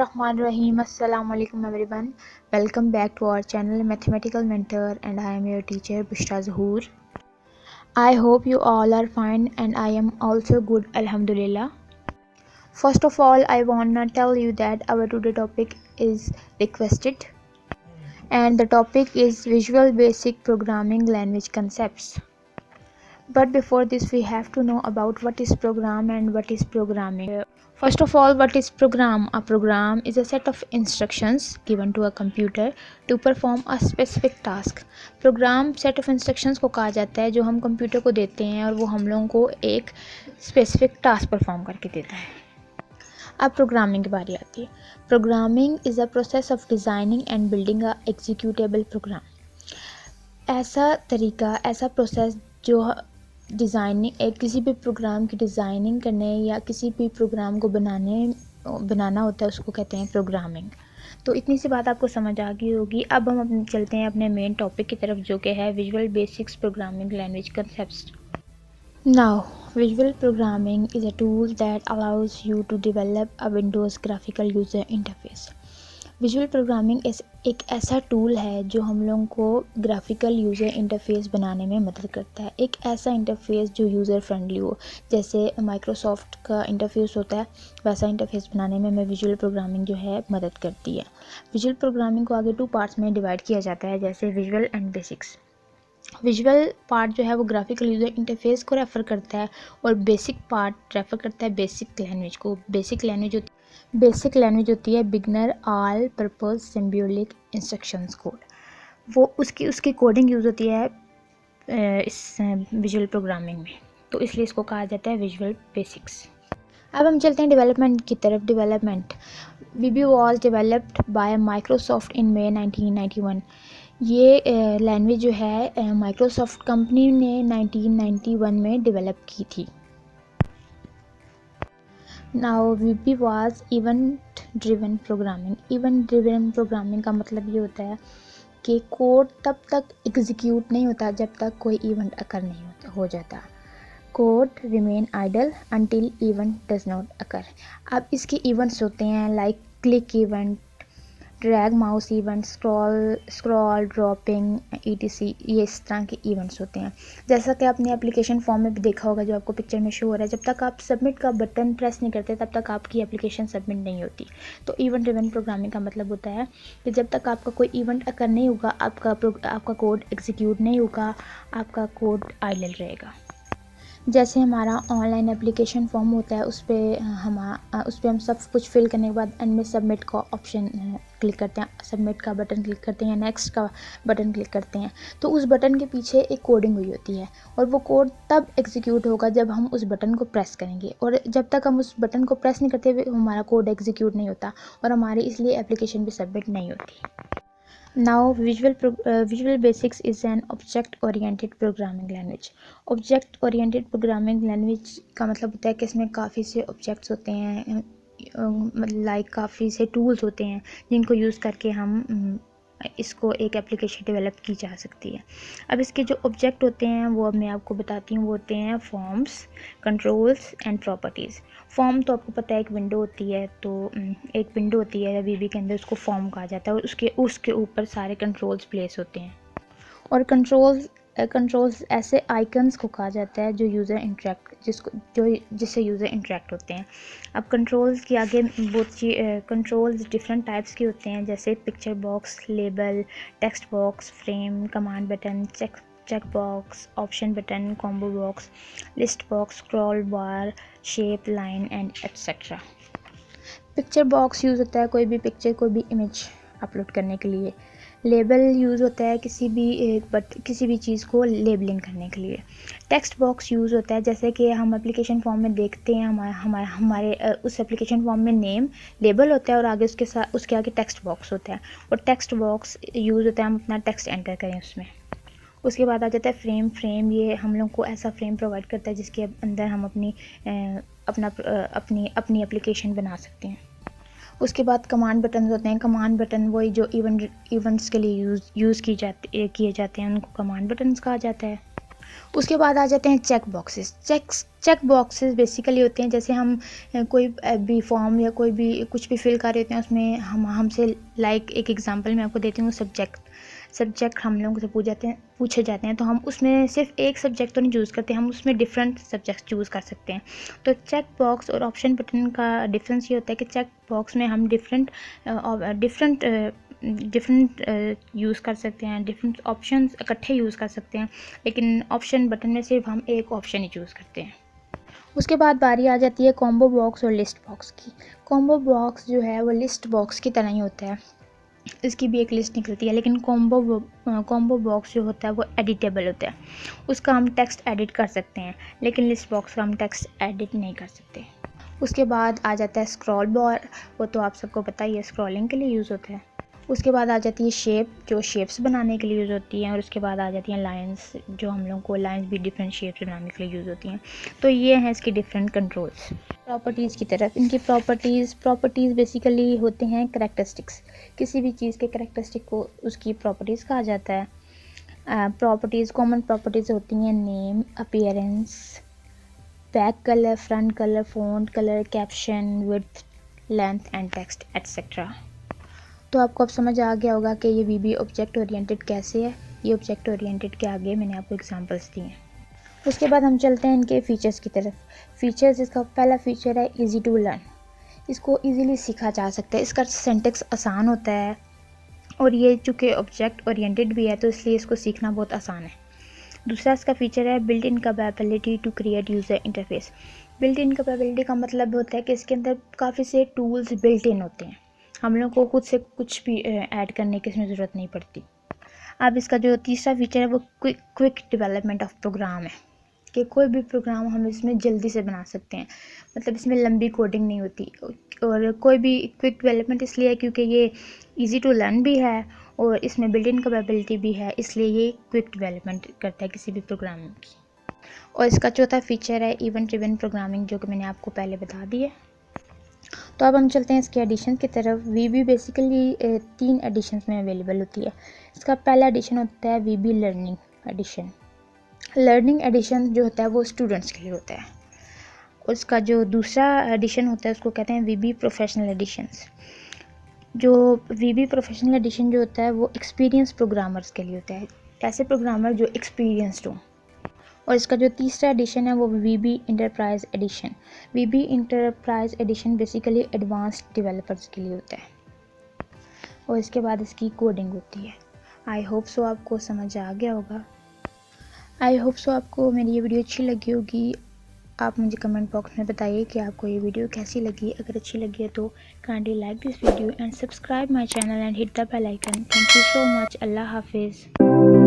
Bismillahirrahmanirrahim. Assalamu alaikum everyone. Welcome back to our channel Mathematical Mentor, and I am your teacher Bushra Zahoor. I hope you all are fine and I am also good, alhamdulillah. First of all, I wanna tell you that our today topic is requested, and the topic is Visual Basic Programming Language Concepts. But before this, we have to know about what is program and what is programming. First of all, what is program? A program is a set of instructions given to a computer to perform a specific task. Program set of instructions को कहा जाता है जो हम computer को देते हैं और वो हम लोगों को एक स्पेसिफिक टास्क परफॉर्म करके देता है. अब प्रोग्रामिंग की बारी आती है. Programming is a process of designing and building a executable program. ऐसा तरीका, ऐसा प्रोसेस जो डिज़ाइनिंग किसी भी प्रोग्राम की डिज़ाइनिंग करने या किसी भी प्रोग्राम को बनाना होता है, उसको कहते हैं प्रोग्रामिंग. तो इतनी सी बात आपको समझ आ गई होगी. अब हम चलते हैं अपने मेन टॉपिक की तरफ, जो कि है visual basics programming language concepts. Now visual programming is a tool that allows you to develop a Windows graphical user interface. Visual programming एक ऐसा टूल है जो हम लोगों को ग्राफिकल यूज़र इंटरफेस बनाने में मदद करता है. एक ऐसा इंटरफेस जो यूज़र फ्रेंडली हो, जैसे माइक्रोसॉफ्ट का इंटरफेस होता है, वैसा इंटरफेस बनाने में हमें विजुअल प्रोग्रामिंग जो है मदद करती है. विजुअल प्रोग्रामिंग को आगे 2 पार्ट्स में डिवाइड किया जाता है, जैसे visual and basics. Visual part जो है वो ग्राफिकल यूज़र इंटरफेस को रेफ़र करता है और बेसिक पार्ट रेफ़र करता है बेसिक लैंग्वेज को. बेसिक लैंग्वेज होती है beginner all purpose symbolic instructions code. वो उसकी कोडिंग यूज़ होती है इस विजुअल प्रोग्रामिंग में, तो इसलिए इसको कहा जाता है विजुअल बेसिक्स. अब हम चलते हैं डेवलपमेंट की तरफ. Development VB was developed by Microsoft in May 1991. ये लैंग्वेज जो है माइक्रोसॉफ्ट कंपनी ने 1991 में डेवलप की थी. Now VB was event driven programming. Event driven programming का मतलब ये होता है कि कोड तब तक एग्जीक्यूट नहीं होता जब तक कोई इवेंट अकर नहीं हो जाता. Code remain idle until event does not occur. अब इसके इवेंट्स होते हैं like click event, drag mouse event, scroll dropping etc. ये इस तरह के इवेंट्स होते हैं. जैसा कि आपने एप्लीकेशन फॉर्म में भी देखा होगा, जो आपको पिक्चर में शो हो रहा है, जब तक आप सबमिट का बटन प्रेस नहीं करते तब तक आपकी एप्लीकेशन सबमिट नहीं होती. तो इवेंट ड्रिवन प्रोग्रामिंग का मतलब होता है कि जब तक आपका कोई इवेंट अकर नहीं होगा, आपका कोड एग्जीक्यूट नहीं होगा, आपका कोड आइडल रहेगा. जैसे हमारा ऑनलाइन एप्लीकेशन फॉर्म होता है, उस पर हम सब कुछ फिल करने के बाद एंड में सबमिट का ऑप्शन क्लिक करते हैं, सबमिट का बटन क्लिक करते हैं, नेक्स्ट का बटन क्लिक करते हैं. तो उस बटन के पीछे एक कोडिंग हुई होती है और वो कोड तब एग्जीक्यूट होगा जब हम उस बटन को प्रेस करेंगे, और जब तक हम उस बटन को प्रेस नहीं करते हुए हमारा कोड एग्जीक्यूट नहीं होता और हमारी इसलिए एप्लीकेशन भी सबमिट नहीं होती. Now Visual Basics is an object oriented programming language. Object oriented programming language का मतलब होता है कि इसमें काफ़ी से ऑब्जेक्ट्स होते हैं, लाइक काफ़ी से टूल्स होते हैं जिनको यूज़ करके हम इसको एक एप्लीकेशन डेवलप की जा सकती है. अब इसके जो ऑब्जेक्ट होते हैं वो अब मैं आपको बताती हूँ. वो होते हैं forms, controls and properties. Form तो आपको पता है एक विंडो होती है, तो एक विंडो होती है VB के अंदर, उसको फॉर्म कहा जाता है और उसके ऊपर सारे कंट्रोल्स प्लेस होते हैं. और कंट्रोल्स ऐसे आइकन्स को कहा जाता है जो जिससे यूज़र इंटरेक्ट होते हैं. अब कंट्रोल्स के आगे कंट्रोल्स डिफरेंट टाइप्स के होते हैं, जैसे picture box, label, text box, frame, command button, check box, option button, combo box, list box, scroll bar, shape, line and etcetera. Picture box use होता है कोई भी पिक्चर, कोई भी इमेज अपलोड करने के लिए. लेबल यूज़ होता है किसी भी चीज़ को लेबलिंग करने के लिए. टेक्स्ट बॉक्स यूज़ होता है जैसे कि हम एप्लीकेशन फॉर्म में देखते हैं, हमारे उस एप्लीकेशन फॉर्म में नेम लेबल होता है और आगे उसके आगे टेक्स्ट बॉक्स होता है, और टेक्स्ट बॉक्स यूज़ होता है हम अपना टेक्स्ट एंटर करें उसमें. उसके बाद आ जाता है फ्रेम. ये हम लोग को ऐसा फ्रेम प्रोवाइड करता है जिसके अंदर हम अपनी एप्लीकेशन बना सकते हैं. उसके बाद कमांड बटन होते हैं. कमांड बटन वही जो इवेंट्स के लिए यूज़ किए जाते हैं, उनको कमांड बटन्स कहा जाता है. उसके बाद आ जाते हैं check boxes. Check boxes basically होते हैं जैसे हम कोई भी फॉर्म या कोई भी कुछ भी फिल कर रहे होते हैं, उसमें हमसे लाइक एक एग्जांपल मैं आपको देती हूँ, सब्जेक्ट हम लोगों से पूछे जाते हैं तो हम उसमें सिर्फ एक सब्जेक्ट तो नहीं चूज़ करते, हम उसमें डिफरेंट सब्जेक्ट चूज़ कर सकते हैं। तो चेक बॉक्स और ऑप्शन बटन का डिफरेंस ये होता है कि चेक बॉक्स में हम डिफरेंट यूज़ कर सकते हैं, डिफरेंट ऑप्शंस इकट्ठे यूज़ कर सकते हैं, लेकिन ऑप्शन बटन में सिर्फ हम एक ऑप्शन ही चूज़ करते हैं। उसके बाद बारी आ जाती है कॉम्बो बॉक्स और लिस्ट बॉक्स की। कॉम्बो बॉक्स जो है वो लिस्ट बॉक्स की तरह ही होता है, इसकी भी एक लिस्ट निकलती है, लेकिन कॉम्बो बॉक्स जो होता है वो एडिटेबल होता है, उसका हम टेक्स्ट एडिट कर सकते हैं, लेकिन लिस्ट बॉक्स का हम टेक्स्ट एडिट नहीं कर सकते। उसके बाद आ जाता है स्क्रॉल बार, वो तो आप सबको पता ही है, स्क्रॉलिंग के लिए यूज़ होता है। उसके बाद आ जाती है शेप, जो शेप्स बनाने के लिए यूज़ होती हैं, और उसके बाद आ जाती हैं लाइंस, जो हम लोगों को लाइंस भी डिफरेंट शेप्स बनाने के लिए यूज़ होती हैं। तो ये हैं इसकी डिफरेंट कंट्रोल्स। प्रॉपर्टीज़ की तरफ, इनकी प्रॉपर्टीज़ बेसिकली होते हैं करैक्टरिस्टिक्स, किसी भी चीज़ के करैक्टरिस्टिक को उसकी प्रॉपर्टीज़ कहा जाता है। प्रॉपर्टीज़, कॉमन प्रॉपर्टीज़ होती हैं name, appearance, back colour, front colour, font colour, caption, width, length and text etcetera. तो आपको अब समझ आ गया होगा कि ये वीबी ऑब्जेक्ट ओरिएंटेड कैसे है। ये ऑब्जेक्ट ओरिएंटेड के आगे मैंने आपको एग्जांपल्स दिए हैं। उसके बाद हम चलते हैं इनके फ़ीचर्स की तरफ। फ़ीचर्स, इसका पहला फ़ीचर है इजी टू लर्न, इसको इजीली सीखा जा सकता है, इसका सिंटेक्स आसान होता है, और ये चूँकि ऑब्जेक्ट ओरिएंटेड भी है तो इसलिए इसको सीखना बहुत आसान है। दूसरा इसका फ़ीचर है built in capability to create user interface. Built in capability का मतलब होता है कि इसके अंदर काफ़ी से टूल्स बिल्ट इन होते हैं, हम लोग को खुद से कुछ भी ऐड करने की इसमें ज़रूरत नहीं पड़ती। अब इसका जो तीसरा फीचर है वो क्विक डेवलपमेंट ऑफ प्रोग्राम है, कि कोई भी प्रोग्राम हम इसमें जल्दी से बना सकते हैं, मतलब इसमें लंबी कोडिंग नहीं होती। और कोई भी क्विक डेवलपमेंट इसलिए है क्योंकि ये इजी टू लर्न भी है और इसमें बिल्ट इन कैपेबिलिटी भी है, इसलिए ये क्विक डेवलपमेंट करता है किसी भी प्रोग्राम की। और इसका चौथा फीचर है इवेंट ड्रिवन प्रोग्रामिंग, जो कि मैंने आपको पहले बता दी है। तो अब हम चलते हैं इसके एडिशन की तरफ। वीबी बेसिकली 3 एडिशंस में अवेलेबल होती है। इसका पहला एडिशन होता है वीबी लर्निंग एडिशन। लर्निंग एडिशन जो होता है वो स्टूडेंट्स के लिए होता है। उसका जो दूसरा एडिशन होता है उसको कहते हैं वीबी प्रोफेशनल एडिशंस। जो वीबी प्रोफेशनल एडिशन जो होता है वो एक्सपीरियंस प्रोग्रामर्स के लिए होता है, ऐसे प्रोग्रामर जो एक्सपीरियंसड हों। और इसका जो तीसरा एडिशन है वो VB enterprise edition. VB enterprise edition basically advanced developers के लिए होता है, और इसके बाद इसकी कोडिंग होती है। आई होप सो आपको समझ आ गया होगा। आई होप सो आपको मेरी ये वीडियो अच्छी लगी होगी। आप मुझे कमेंट बॉक्स में बताइए कि आपको ये वीडियो कैसी लगी। अगर अच्छी लगी है तो kindly like this video and subscribe my channel and hit the bell icon. Thank you so much. अल्लाह हाफिज़।